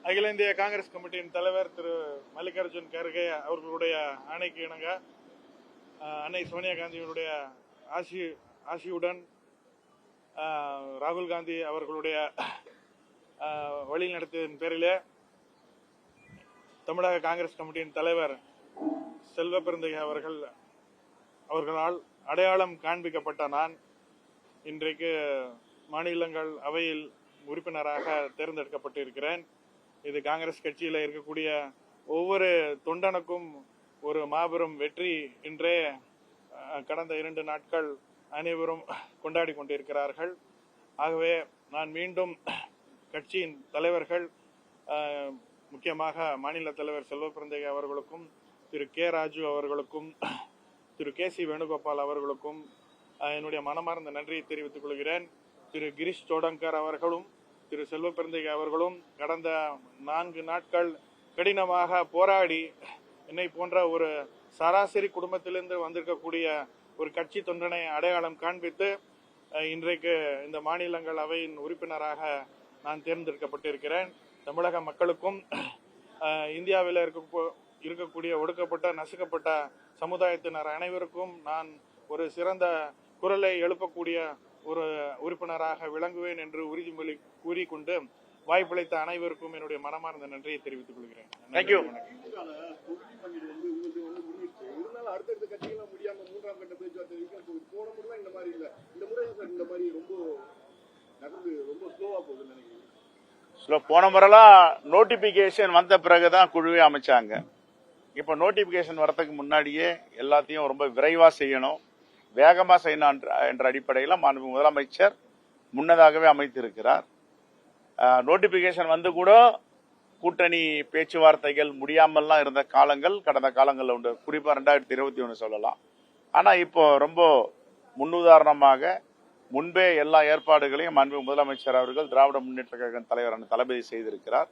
அகில இந்திய காங்கிரஸ் கமிட்டியின் தலைவர் திரு மல்லிகார்ஜுன் கர்கே அவர்களுடைய ஆணைக்கு இணங்க அன்னை சோனியா காந்தியினுடைய ஆசியுடன் ராகுல் காந்தி அவர்களுடைய வழிநடத்தின் பேரிலே தமிழக காங்கிரஸ் கமிட்டியின் தலைவர் செல்வ பெருந்தகை அவர்களால் அடையாளம் காண்பிக்கப்பட்ட நான் இன்றைக்கு மாநிலங்கள் அவையில் உறுப்பினராக தேர்ந்தெடுக்கப்பட்டிருக்கிறேன். இது காங்கிரஸ் கட்சியில் இருக்கக்கூடிய ஒவ்வொரு தொண்டனுக்கும் ஒரு மாபெரும் வெற்றி. இன்றே கடந்த 2 நாட்கள் அனைவரும் கொண்டாடி கொண்டிருக்கிறார்கள். ஆகவே நான் மீண்டும் கட்சியின் தலைவர்கள், முக்கியமாக மாநில தலைவர் செல்வ பெருந்தகை அவர்களுக்கும், திரு கே ராஜு அவர்களுக்கும், திரு கே சி வேணுகோபால் அவர்களுக்கும் என்னுடைய மனமார்ந்த நன்றியை தெரிவித்துக் கொள்கிறேன். திரு கிரீஷ் சோடங்கர் அவர்களும் திரு செல்வ பெருந்தகை அவர்களும் கடந்த 4 நாட்கள் கடினமாக போராடி என்னை போன்ற ஒரு சராசரி குடும்பத்திலிருந்து வந்திருக்கக்கூடிய ஒரு கட்சி தொண்டனை அடையாளம் காண்பித்து இன்றைக்கு இந்த மாநிலங்கள் அவையின் உறுப்பினராக நான் தேர்ந்தெடுக்கப்பட்டிருக்கிறேன். தமிழக மக்களுக்கும் இந்தியாவில் இருக்கக்கூடிய ஒடுக்கப்பட்ட நசுக்கப்பட்ட சமுதாயத்தினர் அனைவருக்கும் நான் ஒரு சிறந்த குரலை எழுப்பக்கூடிய ஒரு உறுப்பினராக விளங்குவேன் என்று உறுதிமொழி கூறிக்கொண்டு வாய்ப்பளித்த அனைவருக்கும் என்னுடைய மனமார்ந்த நன்றியை தெரிவித்துக் கொள்கிறேன். தேங்க்யூ. போன முறைலாம் நோட்டிபிகேஷன் வந்த பிறகுதான் குழுவே அமைச்சாங்க. இப்ப நோட்டிபிகேஷன் வரதுக்கு முன்னாடியே எல்லாத்தையும் ரொம்ப விரைவா செய்யணும், வேகமா செய்யணும் என்ற அடிப்படையில் மாண்புமிகு முதலமைச்சர் முன்னதாகவே அமைத்திருக்கிறார். நோட்டிபிகேஷன் வந்து கூட கூட்டணி பேச்சுவார்த்தைகள் முடியாமல்லாம் இருந்த காலங்கள் கடந்த காலங்களில் உண்டு. குறிப்பா 2021 சொல்லலாம். ஆனா இப்போ ரொம்ப முன்னுதாரணமாக முன்பே எல்லா ஏற்பாடுகளையும் மாண்புமிகு முதலமைச்சர் அவர்கள் திராவிட முன்னேற்ற கழக தலைவரான தளபதி செய்திருக்கிறார்.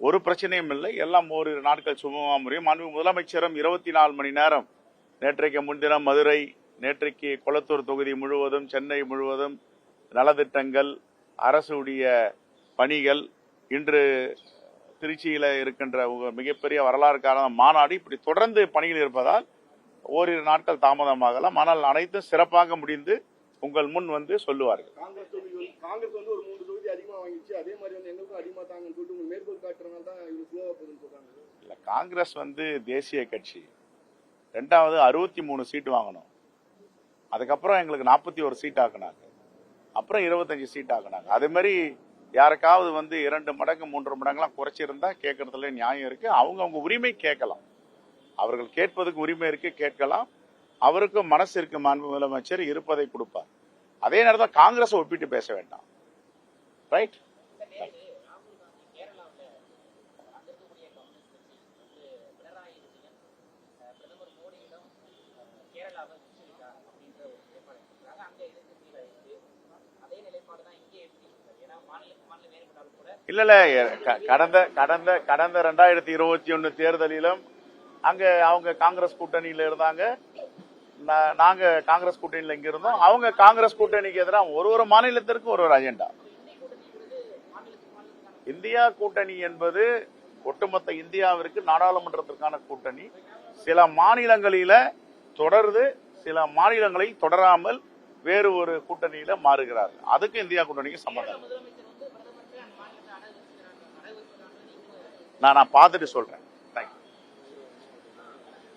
ஒரு பிரச்சனையும் இல்லை, எல்லாம் ஓரிரு நாட்கள் சுமூகமா முடியும். மாண்புமிகு முதலமைச்சரும் 24 மணி நேரம், நேற்றைக்கு முன்தினம் மதுரை, நேற்றைக்கு கொளத்தூர் தொகுதி முழுவதும், சென்னை முழுவதும் நலத்திட்டங்கள், அரசுடைய பணிகள், இன்று திருச்சியில இருக்கின்ற மிகப்பெரிய வரலாறுக்கான மாநாடு, இப்படி தொடர்ந்து பணியில் இருப்பதால் ஓரிரு நாட்கள் தாமதமாகலாம். ஆனால் அனைத்தும் சிறப்பாக முடிந்து உங்கள் முன் வந்து சொல்லுவார்கள். காங்கிரஸ் வந்து ஒரு 3 தொகுதி அதிகமா வாங்கிச்சு, அதே மாதிரி வந்து எங்களுக்கும் அதிகமா தாங்கன்னு சொல்லிட்டு உங்களுக்கு மேற்கோள் காட்டுறதுனால தான் இவ்வளவு ஸ்லோவா போகுதுன்னு சொல்றாங்க. இல்ல, காங்கிரஸ் வந்து தேசிய கட்சி. 2வது 63 சீட் வாங்கணும். அதுக்கப்புறம் எங்களுக்கு 41 சீட் ஆக்குனாங்க. அப்புறம் 25 சீட் ஆக்குனாங்க. அதே மாதிரி யாருக்காவது வந்து 2 மடங்கு 3 மடங்குலாம் குறைச்சிருந்தா கேட்கறதுல நியாயம் இருக்கு. அவங்க உரிமை கேட்கலாம். அவர்கள் கேட்பதுக்கு உரிமை இருக்கு, கேட்கலாம். அவருக்கும் மனசு இருக்கு. மாண்பு முதலமைச்சர் இருப்பதை கொடுப்பார். அதே நேரத்தில் காங்கிரஸ் ஒப்பிட்டு பேச வேண்டாம். ரைட்? இல்ல கடந்த 2021 தேர்தலிலும் அங்க அவங்க காங்கிரஸ் கூட்டணியில இருந்தாங்க, நாங்க காங்கிரஸ் கூட்டணியில இங்க இருந்தோம். அவங்க காங்கிரஸ் கூட்டணிக்கு எதிராக ஒரு மாநிலத்திற்கு ஒரு அஜெண்டா. இந்தியா கூட்டணி என்பது ஒட்டுமொத்த இந்தியாவிற்கு நாடாளுமன்றத்திற்கான கூட்டணி. சில மாநிலங்களில தொடர்ந்து, சில மாநிலங்களில் தொடராமல் வேறு ஒரு கூட்டணியில மாறுகிறார். அதுக்கு இந்தியா கூட்டணிக்கு சம்பந்தம். நான் பார்த்துட்டு சொல்றேன்.